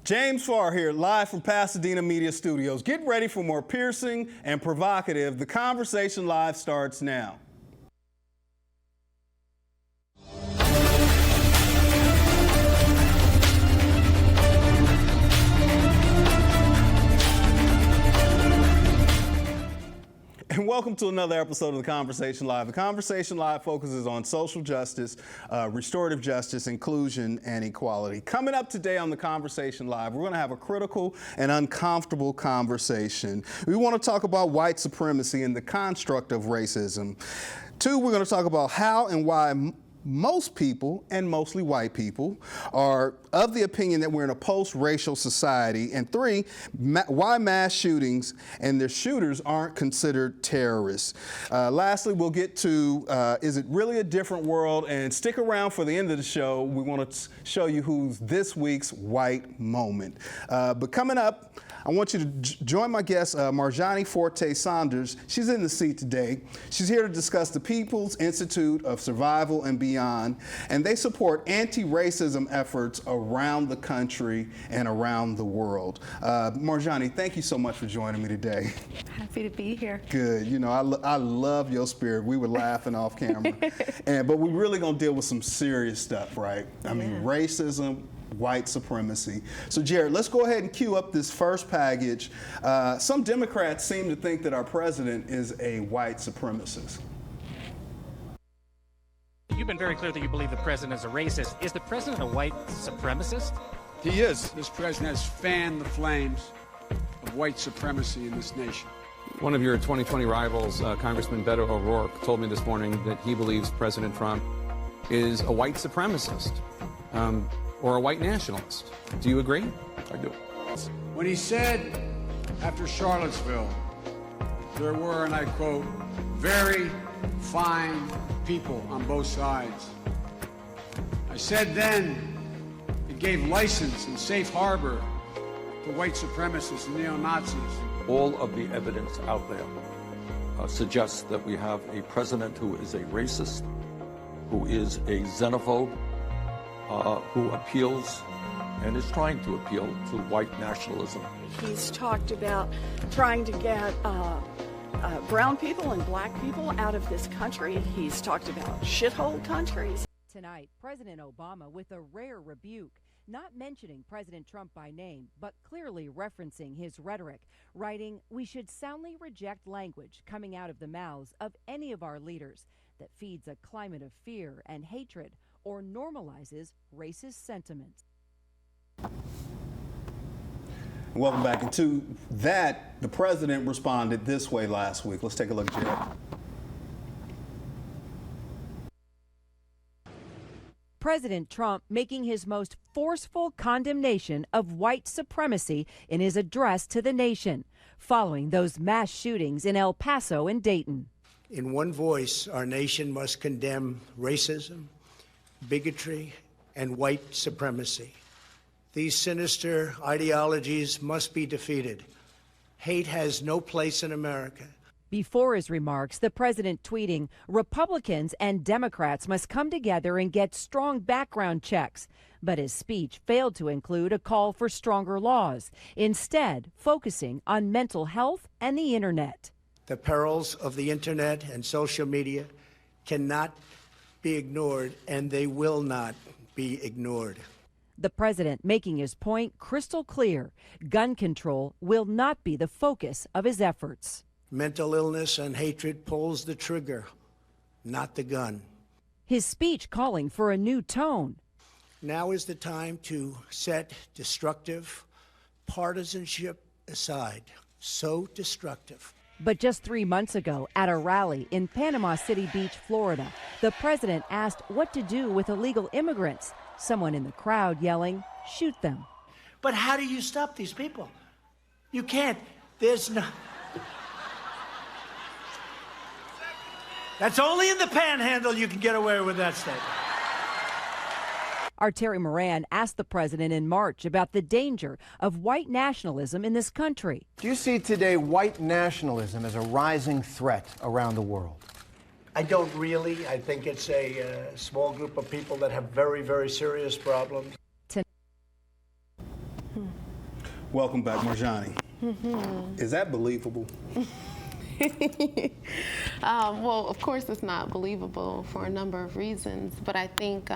James Farr here, live from Pasadena Media Studios. Get ready for more piercing and provocative. The Conversation Live starts now. And welcome to another episode of The Conversation Live. The Conversation Live focuses on social justice, restorative justice, inclusion, and equality. Coming up today on The Conversation Live, we're going to have a critical and uncomfortable conversation. We want to talk about white supremacy and the construct of racism. 2, we're going to talk about how and why most people, and mostly white people, are of the opinion that we're in a post-racial society. And 3, why mass shootings and their shooters aren't considered terrorists. Lastly, we'll get to, is it really a different world? And stick around for the end of the show. We want to show you who's this week's white moment. But coming up, I want you to join my guest, Marjani Forte Saunders. She's in the seat today. She's here to discuss the People's Institute of Survival and Beyond, and they support anti-racism efforts around the country and around the world. Marjani, thank you so much for joining me today. Happy to be here. Good. You know, I love your spirit. We were laughing off camera, but we're really going to deal with some serious stuff, right? I mean, racism, white supremacy. So Jared, let's go ahead and cue up this first package. Some Democrats seem to think that our president is a white supremacist. You've been very clear that you believe the president is a racist. Is the president a white supremacist? He is. This president has fanned the flames of white supremacy in this nation. One of your 2020 rivals, Congressman Beto O'Rourke, told me this morning that he believes President Trump is a white supremacist. Or a white nationalist. Do you agree? I do. When he said after Charlottesville, there were, and I quote, very fine people on both sides. I said then it gave license and safe harbor to white supremacists and neo-Nazis. All of the evidence out there suggests that we have a president who is a racist, who is a xenophobe, who appeals and is trying to appeal to white nationalism. He's talked about trying to get brown people and black people out of this country. He's talked about shithole countries. Tonight, President Obama with a rare rebuke, not mentioning President Trump by name, but clearly referencing his rhetoric, writing, "We should soundly reject language coming out of the mouths of any of our leaders that feeds a climate of fear and hatred or normalizes racist sentiments." Welcome back. And to that, the president responded this way last week. Let's take a look, Jared. President Trump making his most forceful condemnation of white supremacy in his address to the nation, following those mass shootings in El Paso and Dayton. In one voice, our nation must condemn racism, bigotry, and white supremacy. These sinister ideologies must be defeated. Hate has no place in America. Before his remarks, the president tweeting, "Republicans and Democrats must come together and get strong background checks." But his speech failed to include a call for stronger laws, instead focusing on mental health and the internet. The perils of the internet and social media cannot be ignored, and they will not be ignored. The president making his point crystal clear. Gun control will not be the focus of his efforts. Mental illness and hatred pulls the trigger, not the gun. His speech calling for a new tone. Now is the time to set destructive partisanship aside. So destructive. But just 3 months ago, at a rally in Panama City Beach, Florida, the president asked what to do with illegal immigrants. Someone in the crowd yelling, "Shoot them." But how do you stop these people? You can't. There's no... That's only in the panhandle you can get away with that statement. Our Terry Moran asked the president in March about the danger of white nationalism in this country. Do you see today white nationalism as a rising threat around the world? I don't really. I think it's a small group of people that have very, very serious problems. Welcome back, Marjani. Is that believable? Well, of course it's not believable for a number of reasons, but I think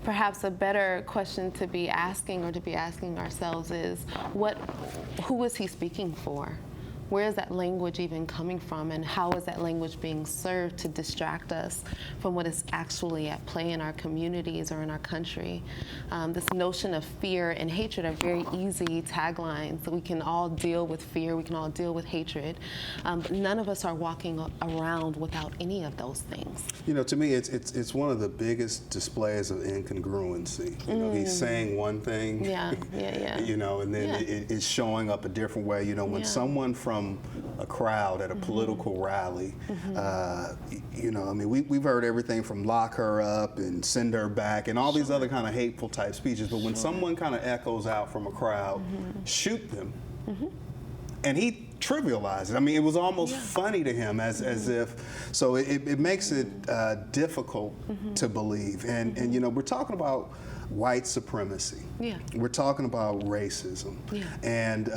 perhaps a better question to be asking ourselves is, who is he speaking for? Where is that language even coming from, and how is that language being served to distract us from what is actually at play in our communities or in our country? This notion of fear and hatred are very easy taglines. We can all deal with fear, we can all deal with hatred, but none of us are walking around without any of those things. You know, to me, it's one of the biggest displays of incongruency. You know, he's saying one thing, you know, and then it's showing up a different way. You know, when someone from a crowd at a political rally, you know, I mean, we've heard everything from lock her up and send her back and all these other kind of hateful type speeches, but when someone kind of echoes out from a crowd, shoot them, and he trivialized it. I mean, it was almost funny to him, as if, so it makes it difficult to believe. And you know, we're talking about white supremacy. We're talking about racism. And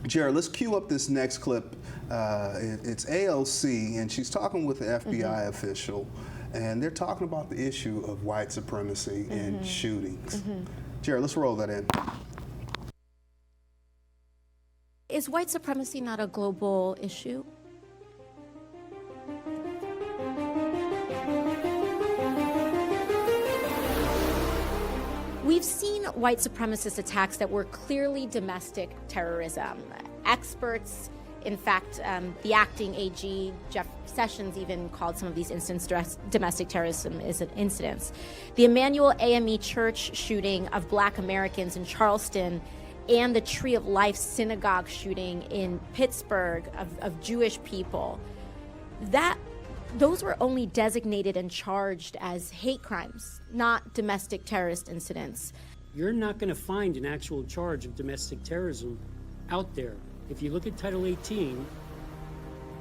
Jared, let's cue up this next clip. It's AOC, and she's talking with the FBI official, and they're talking about the issue of white supremacy and shootings. Jared, let's roll that in. Is white supremacy not a global issue? We've seen white supremacist attacks that were clearly domestic terrorism. Experts, in fact, the acting AG, Jeff Sessions, even called some of these incidents domestic terrorism incidents. The Emmanuel AME Church shooting of Black Americans in Charleston and the Tree of Life synagogue shooting in Pittsburgh of Jewish people, those were only designated and charged as hate crimes, not domestic terrorist incidents. You're not going to find an actual charge of domestic terrorism out there. If you look at Title 18,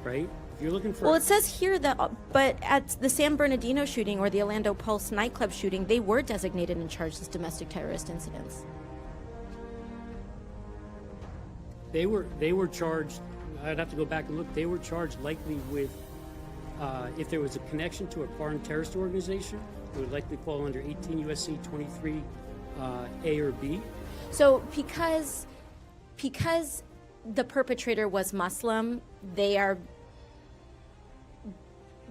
right? If you're looking for... Well, it says here that, but at the San Bernardino shooting or the Orlando Pulse nightclub shooting, they were designated and charged as domestic terrorist incidents. They were charged, I'd have to go back and look, they were charged likely with, if there was a connection to a foreign terrorist organization, it would likely fall under 18 U.S.C. 23 A or B. So because the perpetrator was Muslim,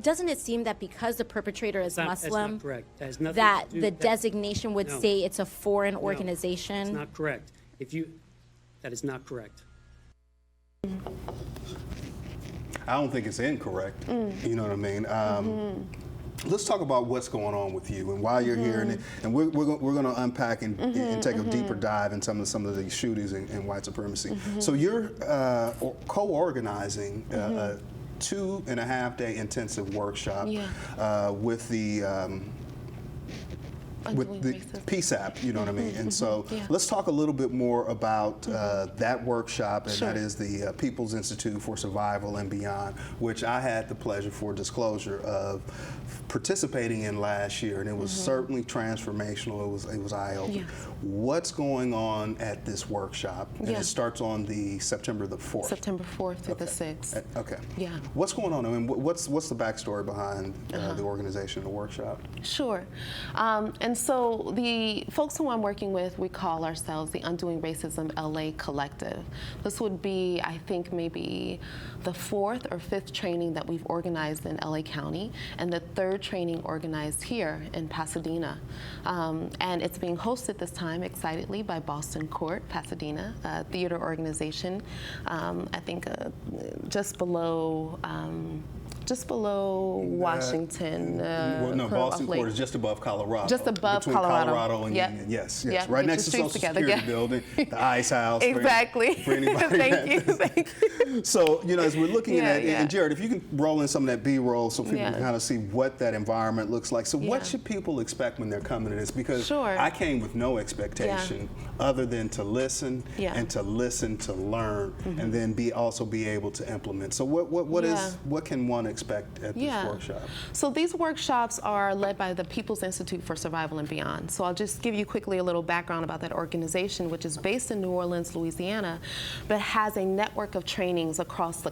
doesn't it seem that because the perpetrator is Muslim, that's not correct. That has nothing that to do, the designation would no. say it's a foreign organization? It's not correct. That is not correct. I don't think it's incorrect. You know what I mean? Let's talk about what's going on with you and why you're here, and we're going to unpack and take a deeper dive in some of these shootings and white supremacy. So you're co-organizing a 2.5-day intensive workshop with the PSAP, you know what I mean? And so let's talk a little bit more about that workshop, and that is the People's Institute for Survival and Beyond, which I had the pleasure, for disclosure, of participating in last year, and it was certainly transformational. It was eye-opening. What's going on at this workshop? And it starts on the September the 4th. September 4th to the 6th. Okay. Yeah. What's going on? I mean, what's the backstory behind the organization of the workshop? Sure. And so the folks who I'm working with, we call ourselves the Undoing Racism LA Collective. This would be, I think, maybe the 4th or 5th training that we've organized in LA County, and the 3rd training organized here in Pasadena. And it's being hosted this time, excitedly, by Boston Court, Pasadena, a theater organization, I think just below Washington. Well, no, Boston Court is just above Colorado. Just above between Colorado and Union. Yes, right next to the Social Security building, the Ice House. Exactly. For anybody. Thank you. So, you know, as we're looking at, and Jared, if you can roll in some of that B-roll so people can kind of see what that environment looks like. So what should people expect when they're coming to this? Because I came with no expectation other than to listen and to listen to learn, and then also be able to implement. So what can one expect expect at this workshop? So these workshops are led by the People's Institute for Survival and Beyond. So I'll just give you quickly a little background about that organization, which is based in New Orleans, Louisiana, but has a network of trainings across the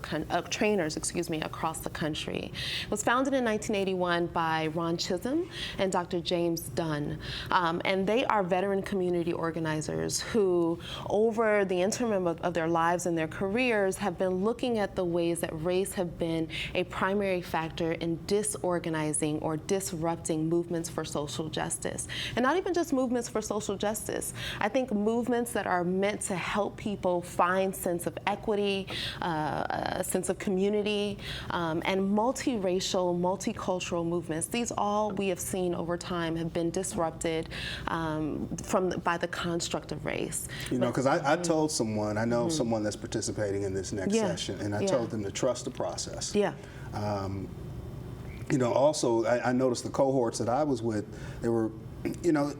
trainers across the country. It was founded in 1981 by Ron Chisholm and Dr. James Dunn, and they are veteran community organizers who, over the interim of their lives and their careers, have been looking at the ways that race have been a primary factor in disorganizing or disrupting movements for social justice. And not even just movements for social justice. I think movements that are meant to help people find sense of equity, a sense of community, and multiracial, multicultural movements. These all we have seen over time have been disrupted by the construct of race. You know, because I told someone, I know someone that's participating in this next session, and I told them to trust the process. Yeah. You know, also, I noticed the cohorts that I was with, they were, you know,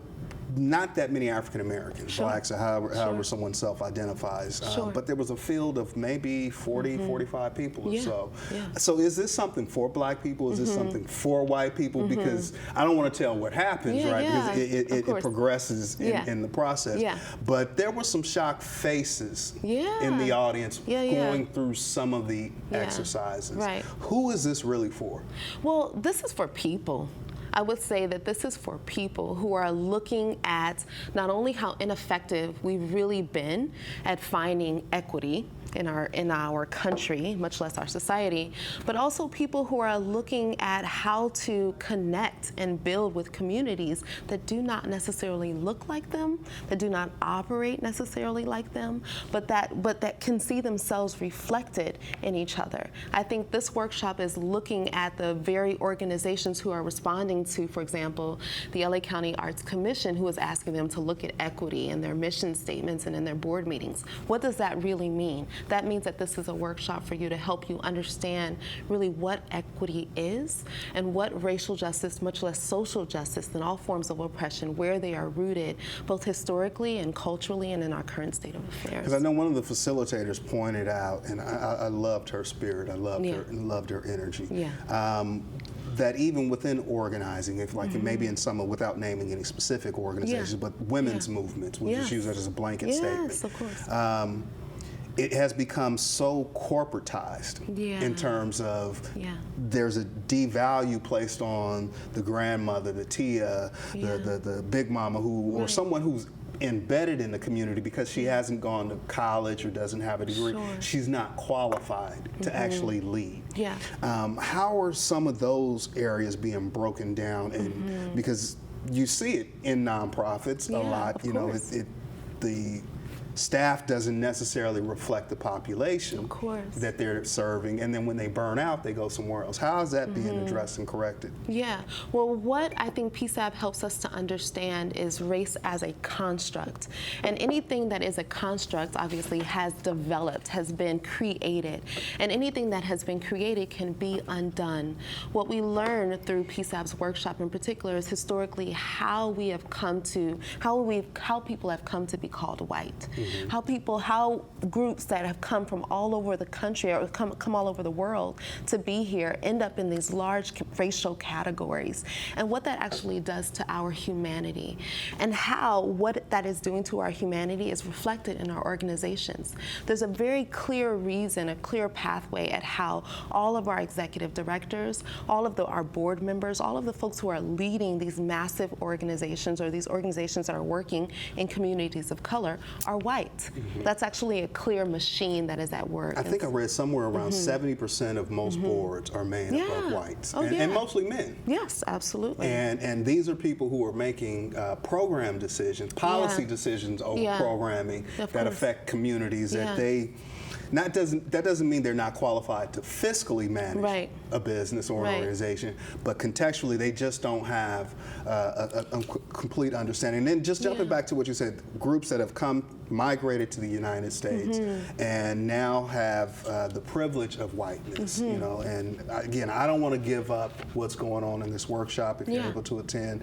not that many African Americans, blacks, or however someone self-identifies, but there was a field of maybe 40, 45 people or so. So is this something for black people? Is this something for white people? Because I don't want to tell what happens, right? Because it progresses in the process. But there were some shocked faces in the audience going through some of the exercises. Who is this really for? Well, this is for people. I would say that this is for people who are looking at not only how ineffective we've really been at finding equity in our country, much less our society, but also people who are looking at how to connect and build with communities that do not necessarily look like them, that do not operate necessarily like them, but that can see themselves reflected in each other. I think this workshop is looking at the very organizations who are responding to, for example, the LA County Arts Commission, who is asking them to look at equity in their mission statements and in their board meetings. What does that really mean? That means that this is a workshop for you to help you understand really what equity is and what racial justice, much less social justice, and all forms of oppression, where they are rooted, both historically and culturally and in our current state of affairs. Because I know one of the facilitators pointed out, and I loved her spirit, I loved her energy. That even within organizing, if like maybe in some, without naming any specific organizations, but women's movements, we'll just use that as a blanket statement. Yes, of course. It has become so corporatized in terms of there's a devalue placed on the grandmother, the tia, the big mama, or someone who's embedded in the community because she hasn't gone to college or doesn't have a degree. She's not qualified to actually lead. How are some of those areas being broken down? And because you see it in nonprofits a lot, you know, the staff doesn't necessarily reflect the population that they're serving, and then when they burn out, they go somewhere else. How is that being addressed and corrected? Well, what I think PSAB helps us to understand is race as a construct. And anything that is a construct obviously has developed, has been created. And anything that has been created can be undone. What we learn through PSAB's workshop in particular is historically how we have come to, how people have come to be called white. How groups that have come from all over the country or come all over the world to be here end up in these large racial categories, and what that actually does to our humanity, and how what that is doing to our humanity is reflected in our organizations. There's a very clear reason, a clear pathway at how all of our executive directors, all of our board members, all of the folks who are leading these massive organizations or these organizations that are working in communities of color are white. That's actually a clear machine that is at work. I think I read somewhere around 70% of most boards are made up of whites, and mostly men. Yes, absolutely. And these are people who are making program decisions, policy decisions over programming that affect communities that they. That doesn't mean they're not qualified to fiscally manage a business or an organization, but contextually they just don't have a complete understanding. And then just jumping back to what you said, groups that have migrated to the United States and now have the privilege of whiteness, you know, and again, I don't want to give up what's going on in this workshop. If you're able to attend,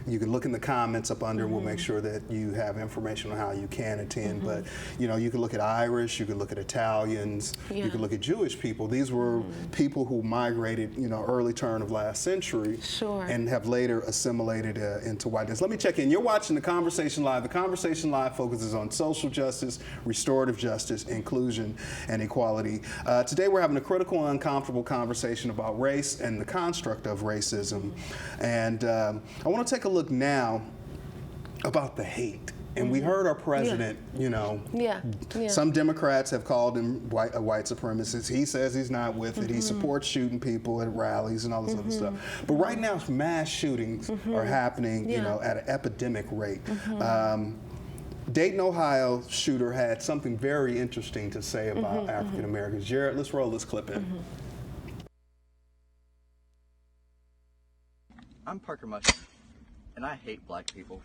you can look in the comments up under and we'll make sure that you have information on how you can attend. But, you know, you can look at Irish, you can look at Italian, Italians, you could look at Jewish people. These were people who migrated, early turn of last century and have later assimilated into whiteness. Let me check in. You're watching The Conversation Live. The Conversation Live focuses on social justice, restorative justice, inclusion, and equality. Today we're having a critical and uncomfortable conversation about race and the construct of racism. And I want to take a look now about the hate. And we heard our president, some Democrats have called him a white supremacist. He says he's not with it. He supports shooting people at rallies and all this other stuff. But right now, mass shootings are happening, at an epidemic rate. Dayton, Ohio shooter had something very interesting to say about African Americans. Jared, let's roll this clip in. I'm Parker Mush, and I hate black people.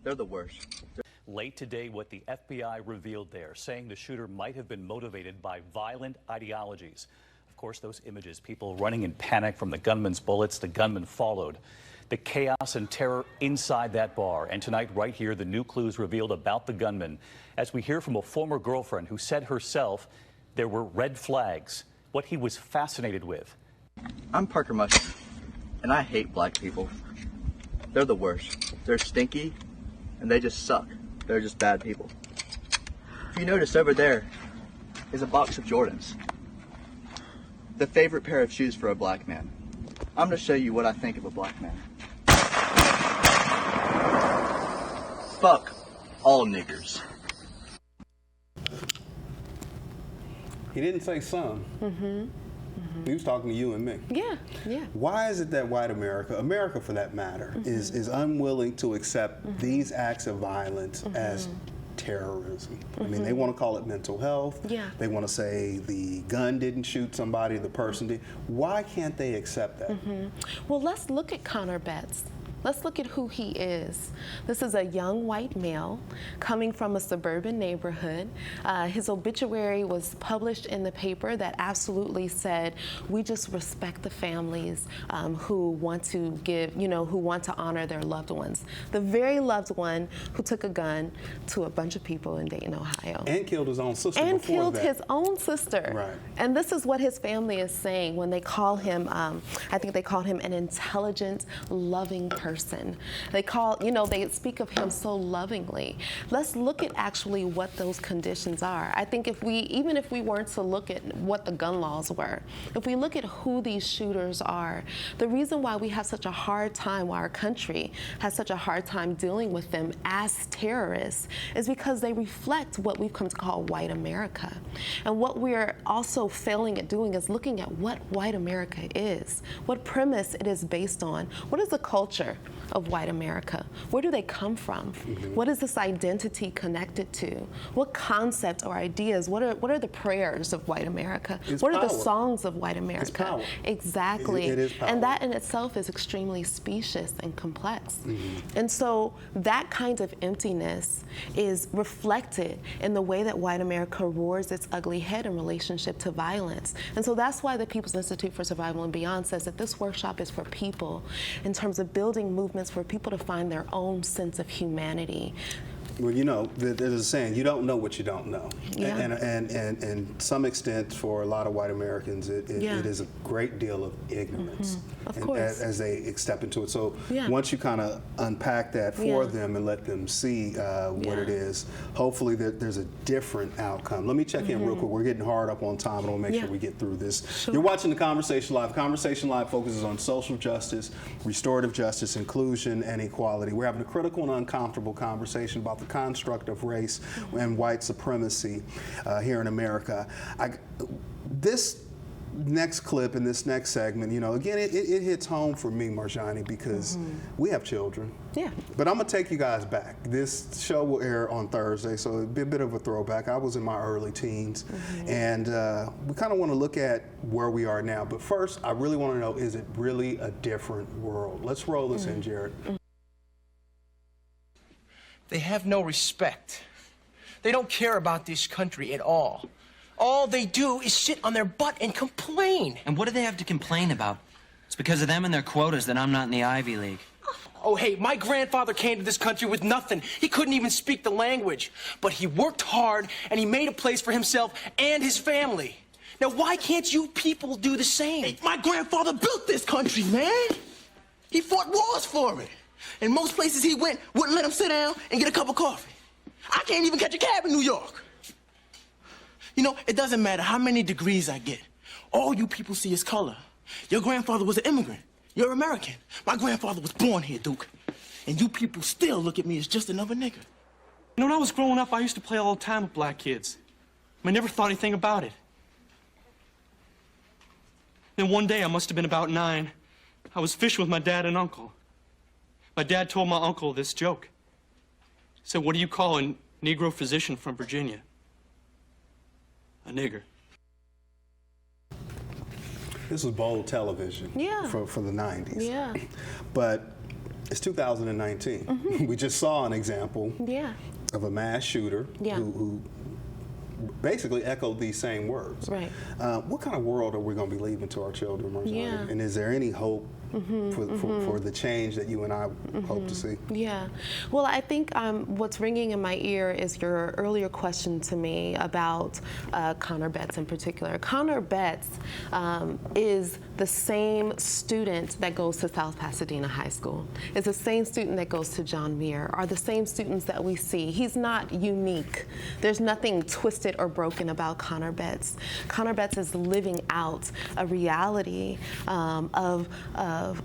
They're the worst. Late today, what the FBI revealed there, saying the shooter might have been motivated by violent ideologies. Of course, those images, people running in panic from the gunman's bullets, the gunman followed. The chaos and terror inside that bar. And tonight, right here, the new clues revealed about the gunman. As we hear from a former girlfriend who said herself there were red flags, what he was fascinated with. I'm Parker Mush, and I hate black people. They're the worst. They're stinky, and they just suck. They're just bad people. If you notice over there is a box of Jordans. The favorite pair of shoes for a black man. I'm going to show you what I think of a black man. Fuck all niggers. He didn't say some. He was talking to you and me. Yeah. Why is it that white America for that matter, is unwilling to accept these acts of violence as terrorism? I mean, they want to call it mental health. They want to say the gun didn't shoot somebody, the person did. Why can't they accept that? Well, let's look at Connor Betts. Let's look at who he is. This is a young white male coming from a suburban neighborhood. His obituary was published in the paper that absolutely said, we just respect the families who want to give, who want to honor their loved ones. The very loved one who took a gun to a bunch of people in Dayton, Ohio. And killed his own sister And before killed that. his own sister. Right. And this is what his family is saying when they call him, I think they called him an intelligent, loving person. They call, they speak of him so lovingly. Let's look at actually what those conditions are. I think even if we weren't to look at what the gun laws were, if we look at who these shooters are, the reason why we have such a hard time, why our country has such a hard time dealing with them as terrorists, is because they reflect what we've come to call white America. And what we're also failing at doing is looking at what white America is, what premise it is based on, what is the culture of white America? Where do they come from? What is this identity connected to? What concepts or ideas? What are the prayers of white America? What are the songs of white America? It's power. Exactly. It is power. And that in itself is extremely specious and complex. And so that kind of emptiness is reflected in the way that white America roars its ugly head in relationship to violence. And so that's why the People's Institute for Survival and Beyond says that this workshop is for people in terms of building movements for people to find their own sense of humanity. Well, there's a saying, you don't know what you don't know. Yeah. And some extent, for a lot of white Americans, it is a great deal of ignorance. Of course. As they step into it. So Yeah. once you kind of unpack that for them and let them see what it is, hopefully there's a different outcome. Let me check in real quick. We're getting hard up on time, and I'll make sure we get through this. Sure. You're watching The Conversation Live. Conversation Live focuses on social justice, restorative justice, inclusion, and equality. We're having a critical and uncomfortable conversation about the construct of race and white supremacy here in America. This next clip in this next segment, again, it hits home for me, Marjani, because we have children. Yeah. But I'm going to take you guys back. This show will air on Thursday, so it'll be a bit of a throwback. I was in my early teens, and we kind of want to look at where we are now. But first, I really want to know, is it really a different world? Let's roll this in, Jared. They have no respect. They don't care about this country at all. All they do is sit on their butt and complain. And what do they have to complain about? It's because of them and their quotas that I'm not in the Ivy League. Oh, hey, my grandfather came to this country with nothing. He couldn't even speak the language. But he worked hard, and he made a place for himself and his family. Now, why can't you people do the same? Hey, my grandfather built this country, man. He fought wars for it. And most places he went wouldn't let him sit down and get a cup of coffee. I can't even catch a cab in New York. You know, it doesn't matter how many degrees I get. All you people see is color. Your grandfather was an immigrant. You're American. My grandfather was born here, Duke. And you people still look at me as just another nigger. You know, when I was growing up, I used to play all the time with black kids. I never thought anything about it. Then one day, I must have been about 9, I was fishing with my dad and uncle. My dad told my uncle this joke. He said, "What do you call a Negro physician from Virginia?" "A nigger." This was bold television for the 90s. Yeah. But it's 2019. We just saw an example of a mass shooter who basically echoed these same words. Right. What kind of world are we going to be leaving to our children, Marjani? And is there any hope for the change that you and I hope to see? Yeah. Well, I think what's ringing in my ear is your earlier question to me about Connor Betts in particular. Connor Betts is the same student that goes to South Pasadena High School, is the same student that goes to John Muir, are the same students that we see. He's not unique. There's nothing twisted or broken about Connor Betts. Connor Betts is living out a reality of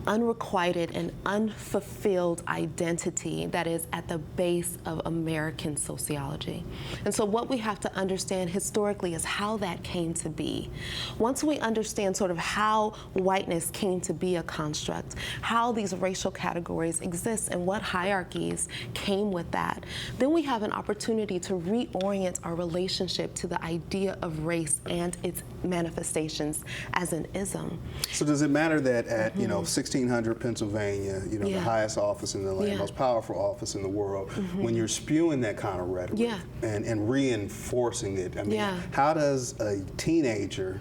unrequited and unfulfilled identity that is at the base of American sociology. And so what we have to understand historically is how that came to be. Once we understand sort of how whiteness came to be a construct, how these racial categories exist and what hierarchies came with that, then we have an opportunity to reorient our relationship to the idea of race and its manifestations as an ism. So does it matter that at 1600 Pennsylvania, the highest office in the land, most powerful office in the world, when you're spewing that kind of rhetoric and reinforcing it, I mean, how does a teenager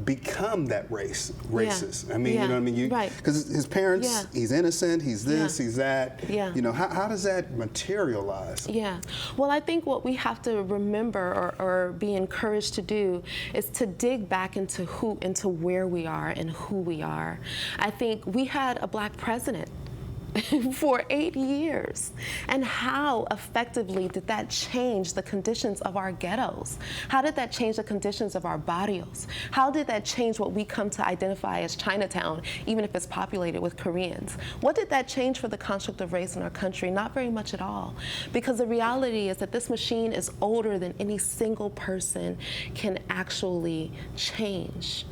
become that racist? I mean, you know what I mean? Because his parents, he's innocent, he's this, he's that. You know, how does that materialize? Yeah. Well, I think what we have to remember or be encouraged to do is to dig back into where we are and who we are. I think we had a black president for 8 years. And how effectively did that change the conditions of our ghettos? How did that change the conditions of our barrios? How did that change what we come to identify as Chinatown, even if it's populated with Koreans? What did that change for the construct of race in our country? Not very much at all. Because the reality is that this machine is older than any single person can actually change.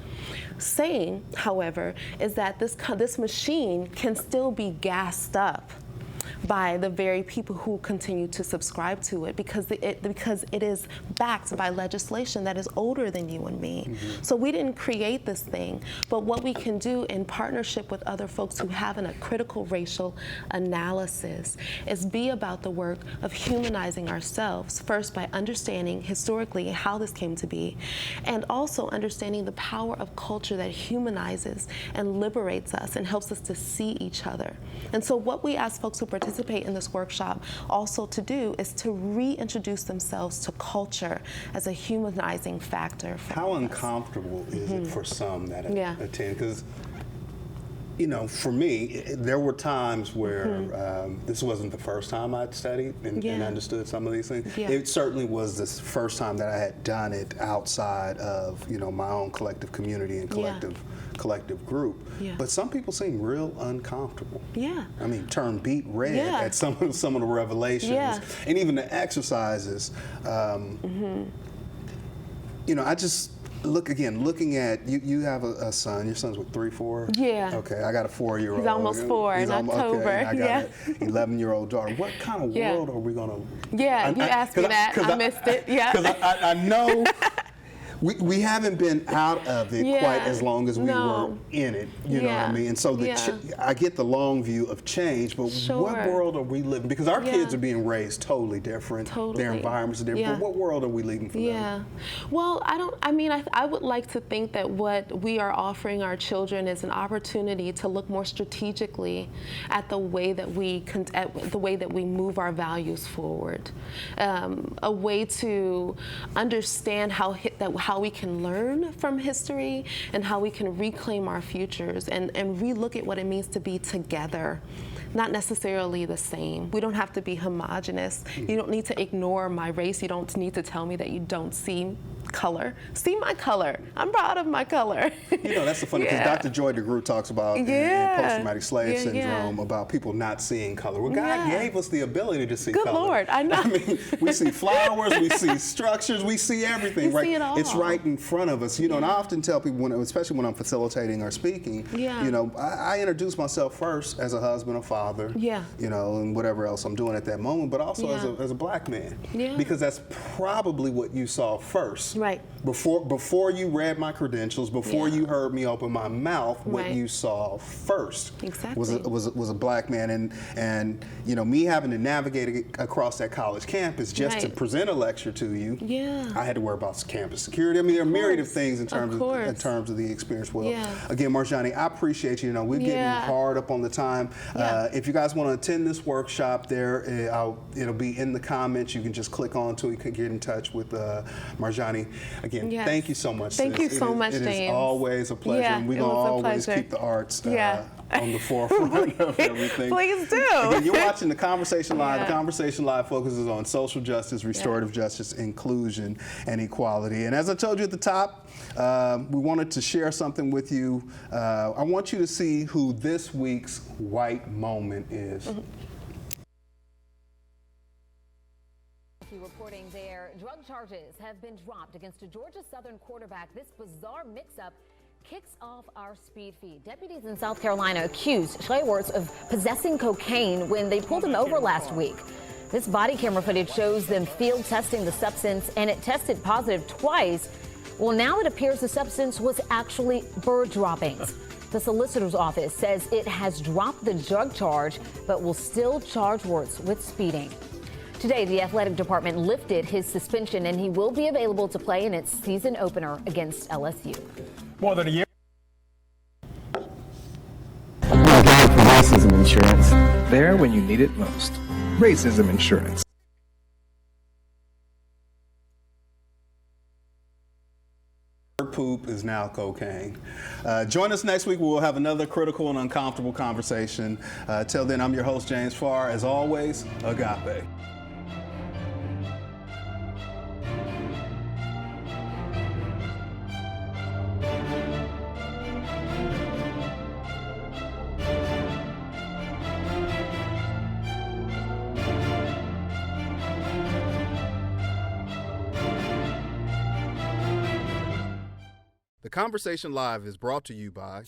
Saying, however, is that this machine can still be gassed up by the very people who continue to subscribe to it because it is backed by legislation that is older than you and me. So we didn't create this thing, but what we can do in partnership with other folks who have a critical racial analysis is be about the work of humanizing ourselves, first by understanding historically how this came to be, and also understanding the power of culture that humanizes and liberates us and helps us to see each other. And so what we ask folks who participate in this workshop also to do is to reintroduce themselves to culture as a humanizing factor. How uncomfortable is it for some that attend? Because, you know, for me, there were times where this wasn't the first time I'd studied and understood some of these things. It certainly was the first time that I had done it outside of, my own collective community and collective group. But some people seem real uncomfortable. I mean, turn beet red at some of the revelations and even the exercises. I just looking at you have a son. Your son's what, 3, 4? Okay, I got a 4-year-old. He's almost 4 in October. Okay, I got an 11-year-old daughter. What kind of world are we gonna? You asked me that. I missed it. Because I know. We haven't been out of it quite as long as we were in it. You know what I mean? And so I get the long view of change, but what world are we living? Because our kids are being raised totally different. Their environments are different. But what world are we leaving for them? Well, I would like to think that what we are offering our children is an opportunity to look more strategically at the way that we move our values forward. A way to understand how we can learn from history and how we can reclaim our futures and relook at what it means to be together. Not necessarily the same. We don't have to be homogenous. You don't need to ignore my race. You don't need to tell me that you don't see color. See my color. I'm proud of my color. You know, that's the funny, because Dr. Joy DeGroot talks about in post-traumatic slave syndrome about people not seeing color. Well, God gave us the ability to see color. Good Lord, I know. I mean, we see flowers, we see structures, we see everything. See it all. It's right in front of us. You know, and I often tell people, especially when I'm facilitating or speaking, you know, I introduce myself first as a husband, a father, you know, and whatever else I'm doing at that moment, but also as a black man. Because that's probably what you saw first. Right. Before you read my credentials, before you heard me open my mouth, what you saw first was a black man, and you know, me having to navigate across that college campus just to present a lecture to you. I had to worry about campus security. I mean, there are a myriad of things in terms of the experience. Well, again, Marjani, I appreciate you. You know, we're getting hard up on the time. If you guys want to attend this workshop, it'll be in the comments. You can just click on to it. You can get in touch with Marjani. Again, thank you so much. Thank you so much, James. It is always a pleasure, and we're going to always keep the arts on the forefront of everything. Please do. Again, you're watching The Conversation Live. The Conversation Live focuses on social justice, restorative justice, inclusion, and equality. And as I told you at the top, we wanted to share something with you. I want you to see who this week's white moment is. Reporting there, drug charges have been dropped against a Georgia Southern quarterback. This bizarre mix-up kicks off our speed feed. Deputies in South Carolina accused Schwartz of possessing cocaine when they pulled him over last week. This body camera footage shows them field testing the substance, and it tested positive twice. Well, now it appears the substance was actually bird droppings. The solicitor's office says it has dropped the drug charge, but will still charge Schwartz with speeding. Today, the athletic department lifted his suspension, and he will be available to play in its season opener against LSU. More than a year. Apply for racism insurance. There when you need it most. Racism insurance. Poop is now cocaine. Join us next week. We'll have another critical and uncomfortable conversation. Till then, I'm your host, James Farr. As always, agape. The Conversation Live is brought to you by